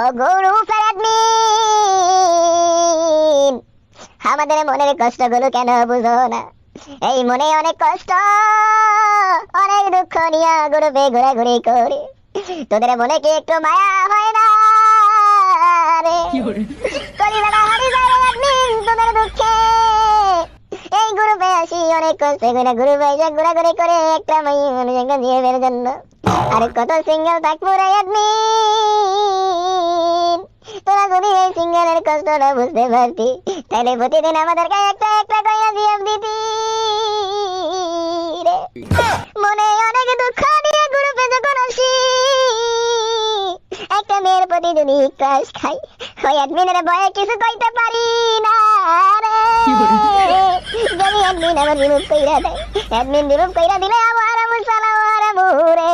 ও গ্রুপের অ্যাডমিন, আমাদের মনের কষ্টগুলো কেন বুঝো না? এই মনে অনেক কষ্ট, অনেক দুঃখ নিয়ে গ্রুপে ঘোরাঘুরি করে, তোদের মনে কি একটু মায়া হয় না রে? কলিজাটা হারিয়ে যায় রে অ্যাডমিন তোদের দুঃখে। এই গ্রুপে আসি অনেক কষ্ট করে, গ্রুপে এসে ঘোরাঘুরি করে একটা মেয়ে মানুষকে নিয়ে বের জন্য। আর কত সিঙ্গেল থাকবো রে অ্যাডমিন। তোরা যদি এই সিঙ্গেলের কষ্টটা বুঝতে পারতি, তাহলে প্রতিদিন আমাদেরকে একটা একটা করে জিএফ দিতি রে। মনে অনেক দুঃখ নিয়ে গ্রুপে যখন আসি, একটা মেয়ের প্রতি যদি ক্রাশ খাই, ওই অ্যাডমিনের ভয়ে কিছু কইতে পারি না রে। যদি অ্যাডমিন আমার রিমুভ কইরা দেয়, অ্যাডমিন রিমুভ কইরা দিলে আমার আমু সালাম আর আমু রে।